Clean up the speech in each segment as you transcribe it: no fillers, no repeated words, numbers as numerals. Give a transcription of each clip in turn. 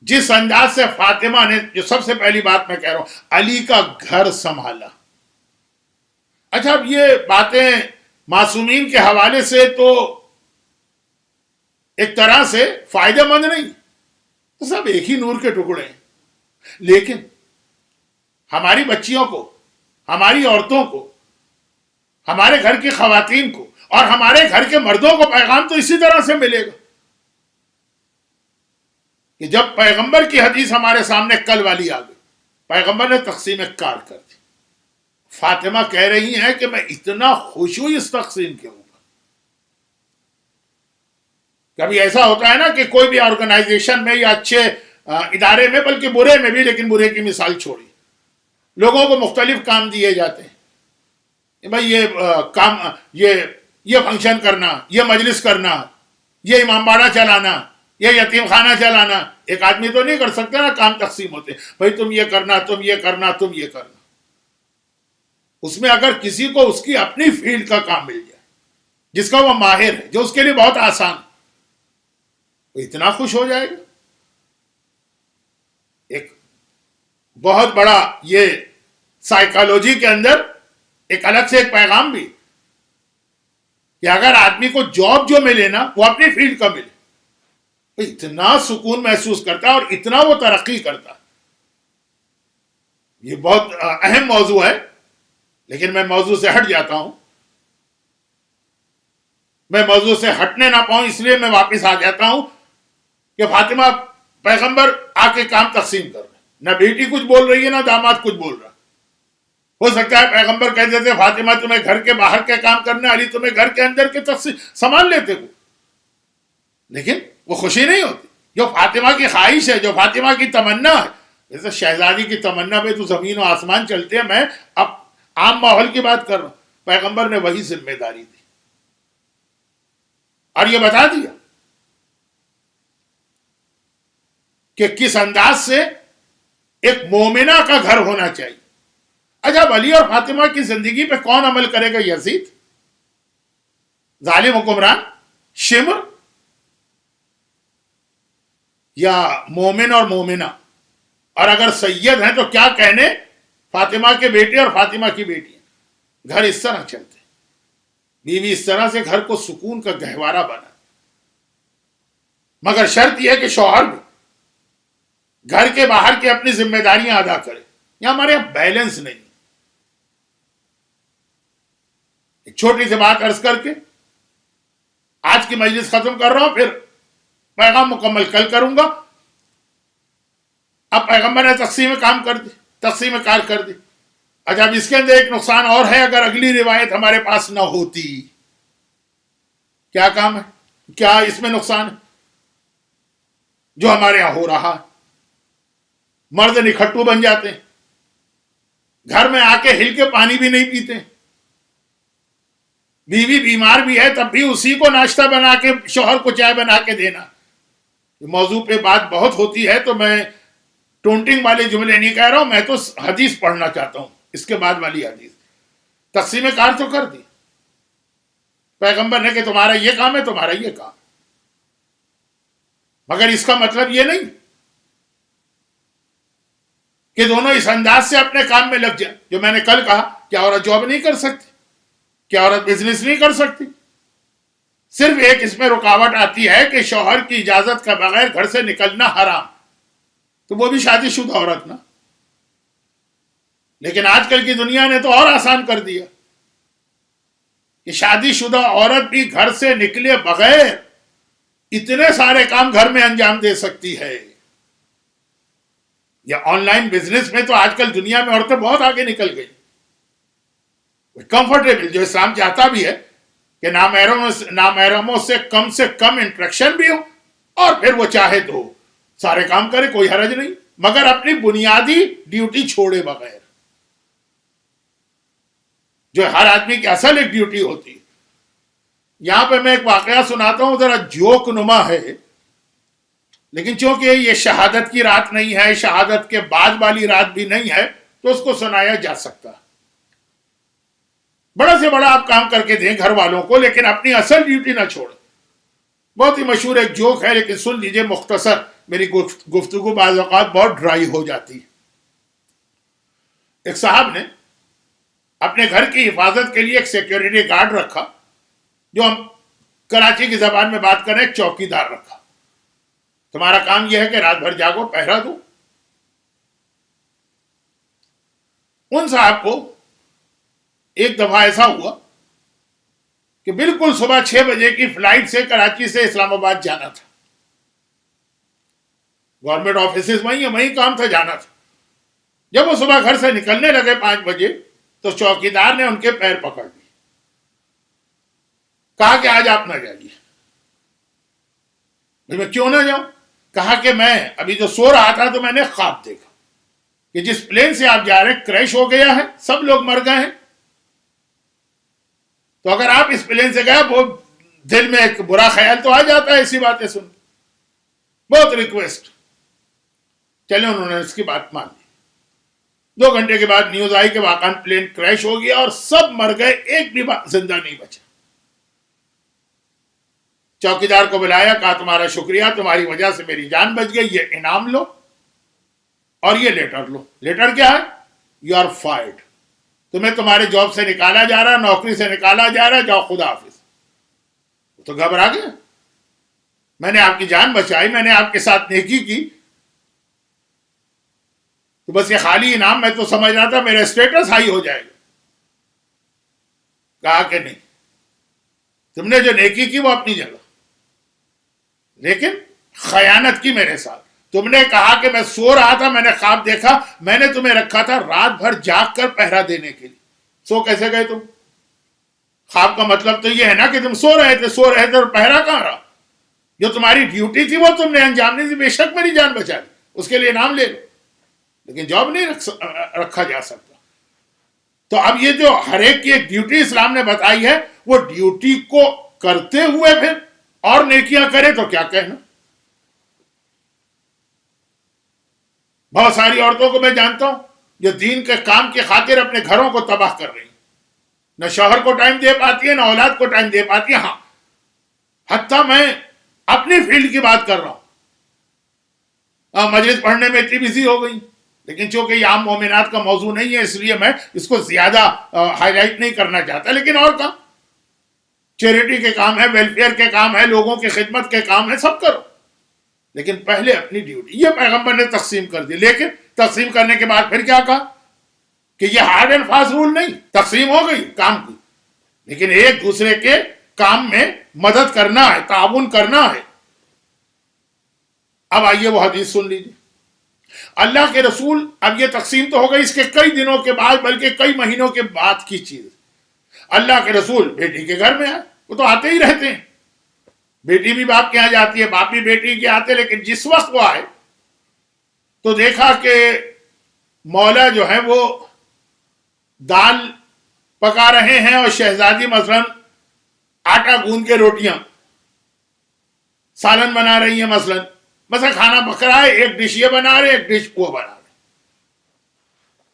جس انداز سے فاطمہ نے، جو سب سے پہلی بات میں کہہ رہا ہوں، علی کا گھر سنبھالا. اچھا اب یہ باتیں معصومین کے حوالے سے تو ایک طرح سے فائدہ مند نہیں، سب ایک ہی نور کے ٹکڑے ہیں، لیکن ہماری بچیوں کو، ہماری عورتوں کو، ہمارے گھر کی خواتین کو اور ہمارے گھر کے مردوں کو پیغام تو اسی طرح سے ملے گا کہ جب پیغمبر کی حدیث ہمارے سامنے کل والی آ گئی، پیغمبر نے تقسیم کار کر دی. فاطمہ کہہ رہی ہیں کہ میں اتنا خوش ہوں اس تقسیم کے اوپر. کبھی ایسا ہوتا ہے نا کہ کوئی بھی آرگنائزیشن میں یا اچھے ادارے میں، بلکہ برے میں بھی، لیکن برے کی مثال چھوڑی، لوگوں کو مختلف کام دیے جاتے ہیں کہ بھائی یہ کام، یہ فنکشن کرنا، یہ مجلس کرنا، یہ امام باڑہ چلانا، یہ یتیم خانہ چلانا. ایک آدمی تو نہیں کر سکتا نا، کام تقسیم ہوتے، بھائی تم یہ کرنا، تم یہ کرنا، تم یہ کرنا. اس میں اگر کسی کو اس کی اپنی فیلڈ کا کام مل جائے، جس کا وہ ماہر ہے، جو اس کے لیے بہت آسان، وہ اتنا خوش ہو جائے گا. ایک بہت بڑا یہ سائیکالوجی کے اندر ایک الگ سے ایک پیغام بھی کہ اگر آدمی کو جاب جو ملے نا، وہ اپنی فیلڈ کا ملے، اتنا سکون محسوس کرتا ہے اور اتنا وہ ترقی کرتا ہے. یہ بہت اہم موضوع ہے، لیکن میں موضوع سے ہٹ جاتا ہوں. میں موضوع سے ہٹنے نہ پاؤں اس لیے میں واپس آ جاتا ہوں کہ فاطمہ پیغمبر آ کے کام تقسیم کر رہے، نہ بیٹی کچھ بول رہی ہے، نہ داماد کچھ بول رہا. ہو سکتا ہے پیغمبر کہہ دیتے فاطمہ تمہیں گھر کے باہر کے کام کرنا، علی تمہیں گھر کے اندر کے تقسیم سنبھال لیتے کو، لیکن وہ خوشی نہیں ہوتی. جو فاطمہ کی خواہش ہے، جو فاطمہ کی تمنا ہے، جیسے شہزادی کی تمنا پہ تو زمین و آسمان چلتے ہیں. میں اب عام ماحول کی بات کر رہا ہوں. پیغمبر نے وہی ذمہ داری دی اور یہ بتا دیا کہ کس انداز سے ایک مومنہ کا گھر ہونا چاہیے. اچھا علی اور فاطمہ کی زندگی پہ کون عمل کرے گا؟ یزید، ظالم حکمران، شمر، یا مومن اور مومنہ؟ اور اگر سید ہیں تو کیا کہنے فاطمہ کے بیٹے اور فاطمہ کی بیٹی. گھر اس طرح چلتے، بیوی اس طرح سے گھر کو سکون کا گہوارہ بنا. مگر شرط یہ ہے کہ شوہر بھی گھر کے باہر کی اپنی ذمہ داریاں ادا کرے. یا ہمارے یہاں بیلنس نہیں. ایک چھوٹی سی بات عرض کر کے آج کی مجلس ختم کر رہا ہوں، پھر پیغام مکمل کل کروں گا. اب پیغمبر نے تقسیم کام کر دی، تقسیم کار کر دی. اچھا اب اس کے اندر ایک نقصان اور ہے، اگر اگلی روایت ہمارے پاس نہ ہوتی. کیا کام ہے؟ کیا اس میں نقصان ہے جو ہمارے یہاں ہو رہا؟ مرد نکھٹو بن جاتے ہیں، گھر میں آ کے ہل کے پانی بھی نہیں پیتے. بیوی بیمار بھی ہے تب بھی اسی کو ناشتہ بنا کے، شوہر کو چائے بنا کے دینا. موضوع پہ بات بہت ہوتی ہے تو میں ٹونٹنگ والے جملے نہیں کہہ رہا ہوں، میں تو حدیث پڑھنا چاہتا ہوں. اس کے بعد والی حدیث تقسیم کار تو کر دی پیغمبر نے کہ تمہارا یہ کام ہے، تمہارا یہ کام. مگر اس کا مطلب یہ نہیں کہ دونوں اس انداز سے اپنے کام میں لگ جائیں. جو میں نے کل کہا، کیا عورت جاب نہیں کر سکتی؟ کیا عورت بزنس نہیں کر سکتی؟ صرف ایک اس میں رکاوٹ آتی ہے کہ شوہر کی اجازت کا بغیر گھر سے نکلنا حرام. تو وہ بھی شادی شدہ عورت نا. لیکن آج کل کی دنیا نے تو اور آسان کر دیا کہ شادی شدہ عورت بھی گھر سے نکلے بغیر اتنے سارے کام گھر میں انجام دے سکتی ہے. یا آن لائن بزنس میں تو آج کل دنیا میں عورتیں بہت آگے نکل گئی. کمفرٹیبل، جو اسلام چاہتا بھی ہے کہ نامحرموں سے کم انٹریکشن بھی ہو، اور پھر وہ چاہے تو سارے کام کرے، کوئی حرج نہیں، مگر اپنی بنیادی ڈیوٹی چھوڑے بغیر، جو ہر آدمی کی اصل ایک ڈیوٹی ہوتی ہے. یہاں پہ میں ایک واقعہ سناتا ہوں، ذرا جوک نما ہے، لیکن چونکہ یہ شہادت کی رات نہیں ہے، شہادت کے بعد والی رات بھی نہیں ہے، تو اس کو سنایا جا سکتا ہے. بڑا سے بڑا آپ کام کر کے دیں گھر والوں کو، لیکن اپنی اصل ڈیوٹی نہ چھوڑیں. بہت ہی مشہور ایک جوک ہے، لیکن سن لیجئے مختصر، میری گفتگو بعض اوقات بہت ڈرائی ہو جاتی ہے. ایک صاحب نے اپنے گھر کی حفاظت کے لیے ایک سیکیورٹی گارڈ رکھا, جو ہم کراچی کی زبان میں بات کریں ایک چوکیدار رکھا. تمہارا کام یہ ہے کہ رات بھر جاگو, پہرا دو. ان صاحب کو ایک دفعہ ایسا ہوا کہ بالکل صبح 6 بجے کی فلائٹ سے کراچی سے اسلام آباد جانا تھا. گورنمنٹ آفیسز وہیں ہیں, وہیں کام تھا, جانا تھا. جب وہ صبح گھر سے نکلنے لگے 5 بجے تو چوکیدار نے ان کے پیر پکڑ لیے, کہا کہ آج آپ نہ جائیے. میں کیوں نہ جاؤں؟ کہا کہ میں ابھی جو سو رہا تھا تو میں نے خواب دیکھا کہ جس پلین سے آپ جا رہے ہیں کریش ہو گیا ہے, سب لوگ مر گئے ہیں. تو اگر آپ اس پلین سے گئے, وہ دل میں ایک برا خیال تو آ جاتا ہے ایسی باتیں سن. بہت ریکویسٹ. چلے انہوں نے اس کی بات مان لی. 2 گھنٹے کے بعد نیوز آئی کہ واقعاً پلین کریش ہو گیا اور سب مر گئے, ایک بھی زندہ نہیں بچا. چوکیدار کو بلایا, کہا تمہارا شکریہ, تمہاری وجہ سے میری جان بچ گئی, یہ انعام لو اور یہ لیٹر لو. لیٹر کیا ہے؟ You are fired. تمہیں تمہارے جاب سے نکالا جا رہا, نوکری سے نکالا جا رہا, جاؤ خدا حافظ. تو گھبرا گیا. میں نے آپ کی جان بچائی, میں نے آپ کے ساتھ نیکی کی, تو بس یہ خالی انعام میں تو سمجھ رہا تھا میرا اسٹیٹس ہائی ہو جائے گا. کہا کہ نہیں, تم نے جو نیکی کی وہ اپنی جگہ, لیکن خیانت کی میرے ساتھ. تم نے کہا کہ میں سو رہا تھا, میں نے خواب دیکھا, میں نے تمہیں رکھا تھا رات بھر جاگ کر پہرا دینے کے لیے. سو کیسے گئے تم؟ خواب کا مطلب تو یہ ہے نا کہ تم سو رہے تھے اور پہرا کہاں رہا؟ جو تمہاری ڈیوٹی تھی وہ تم نے انجام نہیں دی. بے شک میری جان بچا دی, اس کے لیے انعام لے لو, لیکن جاب نہیں رکھا جا سکتا. تو اب یہ جو ہر ایک کی ایک ڈیوٹی اسلام نے بتائی ہے, وہ ڈیوٹی کو کرتے ہوئے پھر اور نیکیاں کرے تو کیا کہنا. بہت ساری عورتوں کو میں جانتا ہوں جو دین کے کام کی خاطر اپنے گھروں کو تباہ کر رہی ہیں. نہ شوہر کو ٹائم دے پاتی ہے, نہ اولاد کو ٹائم دے پاتی ہے. ہاں, حتیٰ میں اپنی فیلڈ کی بات کر رہا ہوں, مجلس پڑھنے میں اتنی بزی ہو گئی, لیکن چونکہ یہ عام مومنات کا موضوع نہیں ہے اس لیے میں اس کو زیادہ ہائی لائٹ نہیں کرنا چاہتا. لیکن اور کام, چیریٹی کے کام ہے, ویلفیئر کے کام ہے, لوگوں کی خدمت کے کام ہے, سب کرو, لیکن پہلے اپنی ڈیوٹی. یہ پیغمبر نے تقسیم کر دی, لیکن تقسیم کرنے کے بعد پھر کیا کہا کہ یہ ہارڈ اینڈ فاسٹ رول نہیں, تقسیم ہو گئی کام کی, لیکن ایک دوسرے کے کام میں مدد کرنا ہے, تعاون کرنا ہے. اب آئیے وہ حدیث سن لیجیے. اللہ کے رسول, اب یہ تقسیم تو ہو گئی اس کے کئی دنوں کے بعد, بلکہ کئی مہینوں کے بعد کی چیز. اللہ کے رسول بیٹی کے گھر میں آئے, وہ تو آتے ہی رہتے ہیں, بیٹی بھی باپ کے یہاں جاتی ہے, باپ بھی بیٹی کے آتے, لیکن جس وقت وہ آئے تو دیکھا کہ مولا جو ہے وہ دال پکا رہے ہیں اور شہزادی مثلاً آٹا گوندھ کے روٹیاں, سالن بنا رہی ہیں, مثلا کھانا پک رہا ہے, ایک ڈش یہ بنا رہے, ایک ڈش وہ بنا رہے.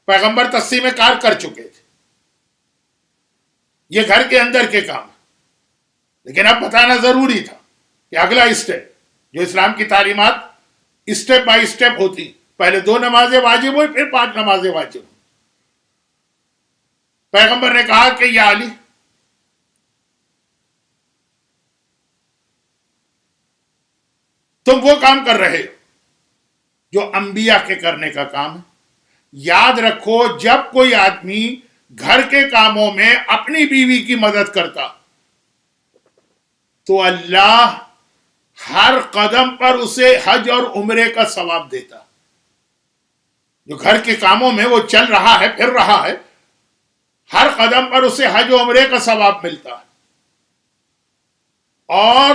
پیغمبر تقسیم کار کر چکے تھے, یہ گھر کے اندر کے کام, لیکن اب بتانا ضروری تھا کہ اگلا اسٹیپ, جو اسلام کی تعلیمات اسٹیپ بائی اسٹیپ ہوتی, پہلے 2 نمازیں واجب ہوئی, پھر 5 نمازیں واجب ہوئی. پیغمبر نے کہا کہ یا علی, تم وہ کام کر رہے ہو جو انبیاء کے کرنے کا کام ہے. یاد رکھو, جب کوئی آدمی گھر کے کاموں میں اپنی بیوی کی مدد کرتا تو اللہ ہر قدم پر اسے حج اور عمرے کا ثواب دیتا. جو گھر کے کاموں میں وہ چل رہا ہے, پھر رہا ہے, ہر قدم پر اسے حج و عمرے کا ثواب ملتا ہے. اور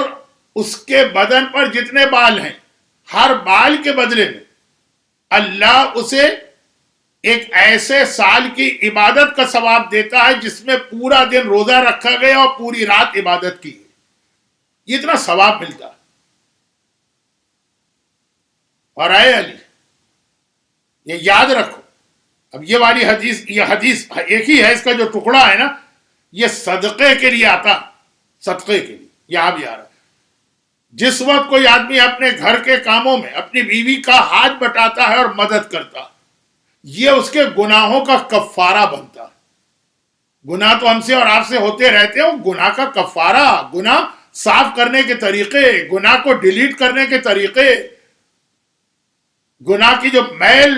اس کے بدن پر جتنے بال ہیں, ہر بال کے بدلے میں اللہ اسے ایک ایسے سال کی عبادت کا ثواب دیتا ہے جس میں پورا دن روزہ رکھا گیا اور پوری رات عبادت کی. یہ اتنا ثواب ملتا ہے. اور اے علی, یہ یاد رکھو, اب یہ والی حدیث, یہ حدیث ایک ہی ہے, اس کا جو ٹکڑا ہے نا یہ صدقے کے لیے آتا, صدقے کے لیے, یہاں بھی آ رہا ہے. جس وقت کوئی آدمی اپنے گھر کے کاموں میں اپنی بیوی کا ہاتھ بٹاتا ہے اور مدد کرتا، یہ اس کے گناہوں کا کفارہ بنتا۔ گناہ تو ہم سے اور آپ سے ہوتے رہتے ہیں، گناہ کا کفارہ، گناہ صاف کرنے کے طریقے، گناہ کو ڈیلیٹ کرنے کے طریقے، گناہ کی جو میل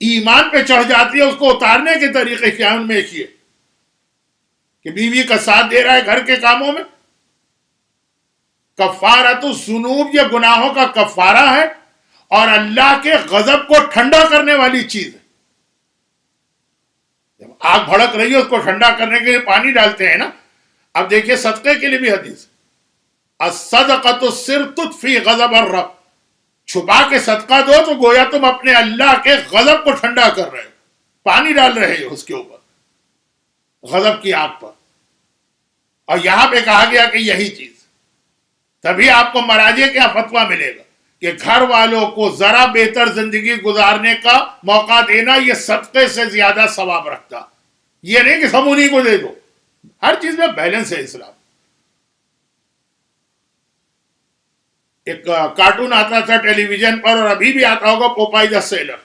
ایمان پہ چڑھ جاتی ہے اس کو اتارنے کے طریقے کیا ان میں کیے کہ بیوی کا ساتھ دے رہا ہے گھر کے کاموں میں، کفارۃ الذنوب یہ گناہوں کا کفارہ ہے اور اللہ کے غضب کو ٹھنڈا کرنے والی چیز ہے۔ جب آگ بھڑک رہی ہے اس کو ٹھنڈا کرنے کے لیے پانی ڈالتے ہیں نا۔ اب دیکھیے صدقے کے لیے بھی حدیث، الصدقۃ سر تطفی غضب الرب، چھپا کے صدقہ دو تو گویا تم اپنے اللہ کے غضب کو ٹھنڈا کر رہے ہو، پانی ڈال رہے ہو اس کے اوپر، غضب کی آگ پر۔ اور یہاں پہ کہا گیا کہ یہی چیز، تبھی آپ کو مراجع کا فتویٰ ملے گا کہ گھر والوں کو ذرا بہتر زندگی گزارنے کا موقع دینا یہ صدقے سے زیادہ ثواب رکھتا۔ یہ نہیں کہ سمونی کو دے دو، ہر چیز میں بیلنس ہے اسلام۔ ایک کارٹون آتا تھا ٹیلی ویژن پر اور ابھی بھی آتا ہوگا، پوپائی دا سیلر،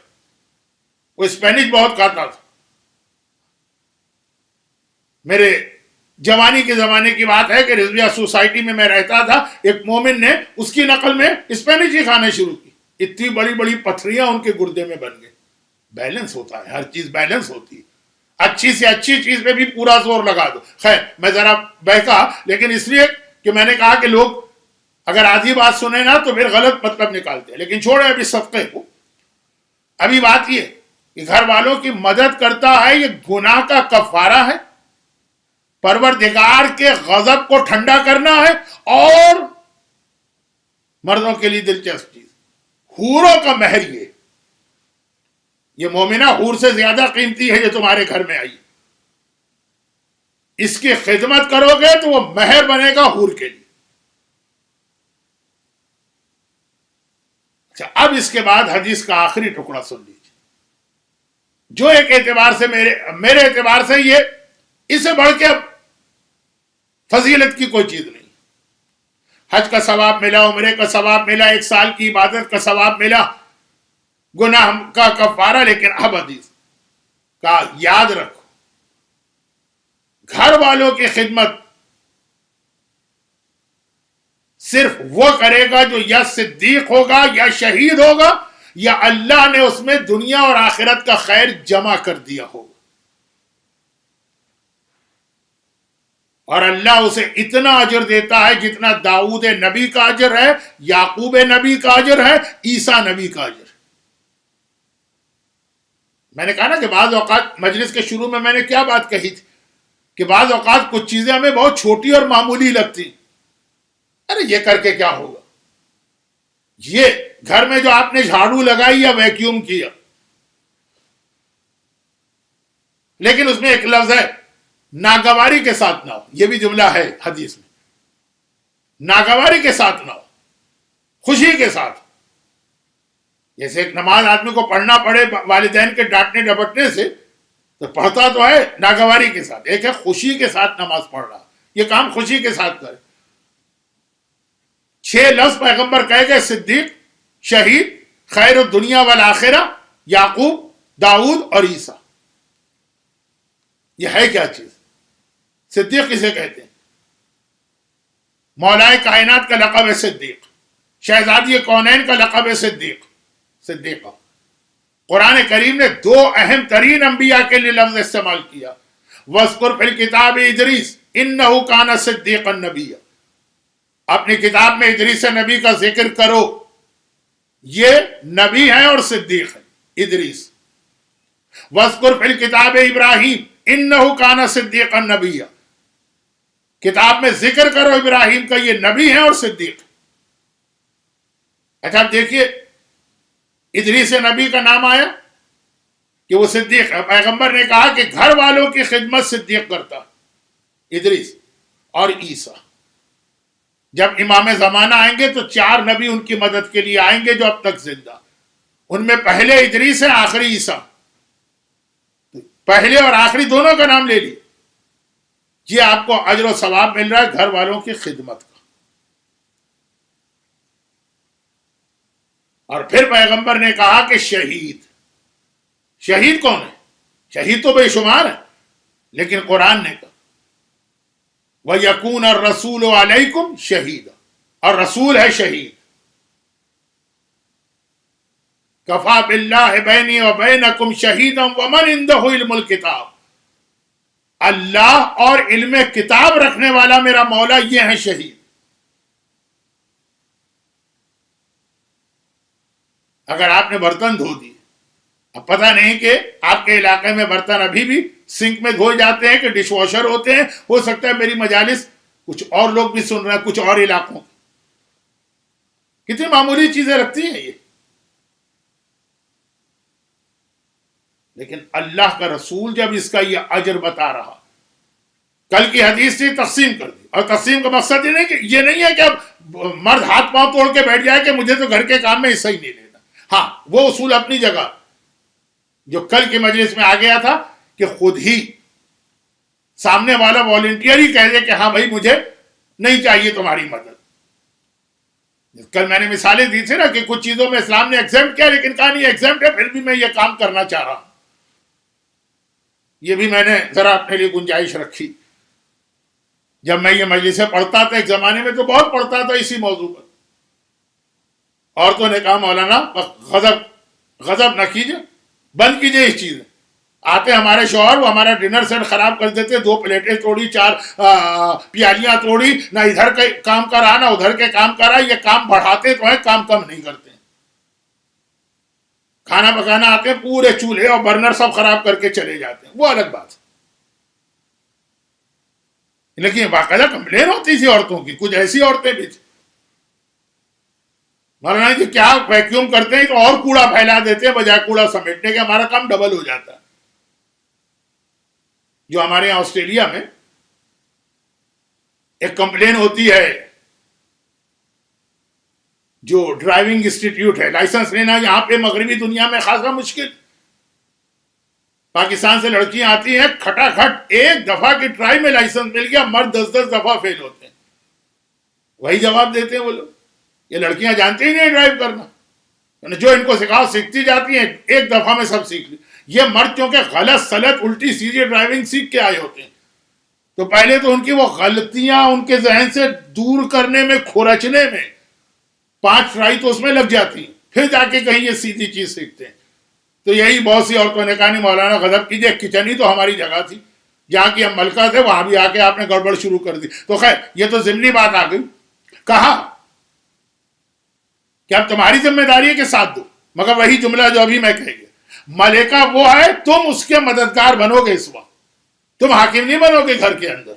وہ اسپینش بہت کھاتا تھا۔ میرے جوانی کے زمانے کی بات ہے کہ رضویہ سوسائٹی میں رہتا تھا، ایک مومن نے اس کی نقل میں اسپینش ہی کھانے شروع کی، اتنی بڑی بڑی پتھریاں ان کے گردے میں بن گئے۔ بیلنس ہوتا ہے، ہر چیز بیلنس ہوتی ہے، اچھی سے اچھی چیز پہ بھی پورا زور لگا دو۔ خیر میں ذرا بہکا، لیکن اس لیے کہ میں نے کہا کہ لوگ اگر آدھی بات سنیں نا تو پھر غلط مطلب نکالتے ہیں، لیکن چھوڑے ابھی صدقے کو۔ ابھی بات یہ کہ گھر والوں کی مدد کرتا ہے، یہ گناہ کا کفارہ ہے، پروردگار کے غضب کو ٹھنڈا کرنا ہے، اور مردوں کے لیے دلچسپ چیز، حوروں کا مہر یہ مومنہ حور سے زیادہ قیمتی ہے جو تمہارے گھر میں آئی، اس کی خدمت کرو گے تو وہ مہر بنے گا حور کے لیے۔ اچھا، اب اس کے بعد حدیث کا آخری ٹکڑا سن لیجیے، جو ایک اعتبار سے میرے اعتبار سے یہ اس سے بڑھ کے اب فضیلت کی کوئی چیز نہیں۔ حج کا ثواب ملا، عمرے کا ثواب ملا، ایک سال کی عبادت کا ثواب ملا، گناہ کا کفارہ، لیکن اب حدیث کا یاد رکھو، گھر والوں کی خدمت صرف وہ کرے گا جو یا صدیق ہوگا یا شہید ہوگا یا اللہ نے اس میں دنیا اور آخرت کا خیر جمع کر دیا ہوگا، اور اللہ اسے اتنا اجر دیتا ہے جتنا داؤد نبی کا اجر ہے، یعقوب نبی کا اجر ہے، عیسیٰ نبی کا اجر۔ میں نے کہا نا کہ بعض اوقات مجلس کے شروع میں نے کیا بات کہی تھی کہ بعض اوقات کچھ چیزیں ہمیں بہت چھوٹی اور معمولی لگتی، ارے یہ کر کے کیا ہوگا، یہ گھر میں جو آپ نے جھاڑو لگائی یا ویکیوم کیا، لیکن اس میں ایک لفظ ہے ناگواری کے ساتھ نہ ہو، یہ بھی جملہ ہے حدیث میں، ناگواری کے ساتھ نہ ہو، خوشی کے ساتھ۔ جیسے ایک نماز آدمی کو پڑھنا پڑے والدین کے ڈانٹنے ڈپٹنے سے تو پڑھتا تو ہے ناگواری کے ساتھ، ایک ہے خوشی کے ساتھ نماز پڑھ رہا، یہ کام خوشی کے ساتھ کرے۔ 6 لفظ پیغمبر کہے گئے، صدیق، شہید، خیر الدنیا والآخرہ، یعقوب، داؤد اور عیسیٰ۔ یہ ہے کیا چیز؟ صدیق کسے کہتے ہیں؟ مولائے کائنات کا لقب ہے صدیق، شہزادی کونین کا لقب ہے صدیقہ۔ قرآن کریم نے 2 اہم ترین انبیاء کے لیے لفظ استعمال کیا، وَاذْكُرْ فِي الْكِتَابِ ادریس إِنَّهُ كَانَ صِدِّيقًا نَبِيًّا، اپنی کتاب میں ادریس نبی کا ذکر کرو، یہ نبی ہیں اور صدیق ہیں ادریس۔ وَاذْكُرْ فِي الْكِتَابِ ابراہیم إِنَّهُ كَانَ صِدِّيقًا نَبِيًّا، کتاب میں ذکر کرو ابراہیم کا، یہ نبی ہیں اور صدیق۔ اچھا اب دیکھیے، ادریس نبی کا نام آیا کہ وہ صدیق ہے، پیغمبر نے کہا کہ گھر والوں کی خدمت صدیق کرتا، ادریس اور عیسیٰ۔ جب امام زمانہ آئیں گے تو 4 نبی ان کی مدد کے لیے آئیں گے جو اب تک زندہ، ان میں پہلے ادریس ہے، آخری عیسیٰ، پہلے اور آخری دونوں کا نام لے لی۔ یہ آپ کو اجر و ثواب مل رہا ہے گھر والوں کی خدمت کا۔ اور پھر پیغمبر نے کہا کہ شہید کون ہے؟ شہید تو بے شمار ہے، لیکن قرآن نے کہا وَيَكُونَ الرَّسُولُ عَلَيْكُمْ شَهِيدًا، اور رسول ہے شہید. کفا باللہ بینی و بینکم شہیدا ومن عندہ علم الکتاب، اللہ اور علم کتاب رکھنے والا میرا مولا یہ ہے شہید. اگر آپ نے برتن دھو دی، اب پتہ نہیں کہ آپ کے علاقے میں برتن ابھی بھی سنک میں دھوئے جاتے ہیں کہ ڈش واشر ہوتے ہیں، ہو سکتا ہے میری مجالس کچھ اور لوگ بھی سن رہے ہیں کچھ اور علاقوں کی. کتنی معمولی چیزیں رکھتی ہیں یہ، لیکن اللہ کا رسول جب اس کا یہ اجر بتا رہا، کل کی حدیث سے تقسیم کر دی. اور تقسیم کا مقصد یہ نہیں ہے کہ اب مرد ہاتھ پاؤں توڑ کے بیٹھ جائے کہ مجھے تو گھر کے کام میں حصہ ہی نہیں لینا. ہاں وہ اصول اپنی جگہ، جو کل کی مجلس میں آ گیا تھا کہ خود ہی سامنے والا والنٹیئر ہی کہہ دے کہ ہاں بھائی مجھے نہیں چاہیے تمہاری مدد. کل میں نے مثالیں دی تھی نا کہ کچھ چیزوں میں اسلام نے ایگزمپٹ کیا، لیکن کہا نہیں ایگزمپٹ ہے پھر بھی میں یہ کام کرنا چاہ رہا ہوں. یہ بھی میں نے ذرا اپنے لیے گنجائش رکھی. جب میں یہ مجلسیں پڑھتا تھا ایک زمانے میں تو بہت پڑھتا تھا اسی موضوع پر، عورتوں نے کہا مولانا غضب نہ کیجئے، بند کیجئے اس چیز. آتے ہمارے شوہر، وہ ہمارا ڈنر سیٹ خراب کر دیتے، 2 پلیٹیں توڑی، 4 پیالیاں توڑی، نہ ادھر کے کام کرا نہ ادھر کے کام کرا. یہ کام بڑھاتے تو ہیں، کام کم نہیں کرتے. کھانا پکانا آتے ہیں، پورے چولہے اور برنر سب خراب کر کے چلے جاتے ہیں، وہ الگ بات ہے. لیکن باقاعدہ کمپلین ہوتی تھی عورتوں کی، کچھ ایسی عورتیں بھی تھیں مولانا جی کیا ویکیوم کرتے ہیں تو اور کوڑا پھیلا دیتے ہیں بجائے کوڑا سمیٹنے کے، ہمارا کام ڈبل ہو جاتا ہے. جو ہمارے یہاں آسٹریلیا میں ایک کمپلین ہوتی ہے، جو ڈرائیونگ انسٹیٹیوٹ ہے، لائسنس لینا یہاں پہ مغربی دنیا میں خاصا مشکل. پاکستان سے لڑکیاں آتی ہیں، کھٹا کھٹ ایک دفعہ کی ٹرائی میں لائسنس مل گیا، مرد 10 دفعہ فیل ہوتے ہیں. وہی جواب دیتے ہیں وہ لوگ، یہ لڑکیاں جانتی ہی نہیں ڈرائیو کرنا، جو ان کو سکھاؤ سیکھتی جاتی ہیں، ایک دفعہ میں سب سیکھ لی. یہ مرد کیونکہ غلط سلط الٹی سیدھی ڈرائیونگ سیکھ کے آئے ہوتے ہیں، تو پہلے تو ان کی وہ غلطیاں ان کے ذہن سے دور کرنے میں، کھرچنے میں 5 ٹرائی تو اس میں لگ جاتی ہیں، پھر جا کے کہیں یہ سیدھی چیز سیکھتے ہیں. تو یہی بہت سی عورتوں نے کہا نہیں مولانا غضب کیجیے، کچن ہی تو ہماری جگہ تھی، جہاں کی ہم ملکہ تھے وہاں بھی آ کے آپ نے گڑبڑ شروع کر دی. تو خیر یہ تو ضمنی بات آ گئی. کہا کہ اب تمہاری ذمہ داری ہے کہ ساتھ دو، مگر وہی جملہ جو ابھی میں کہہ گیا، ملکہ وہ ہے تم اس کے مددگار بنو گے. اس وقت تم حاکم نہیں بنو گے گھر کے اندر.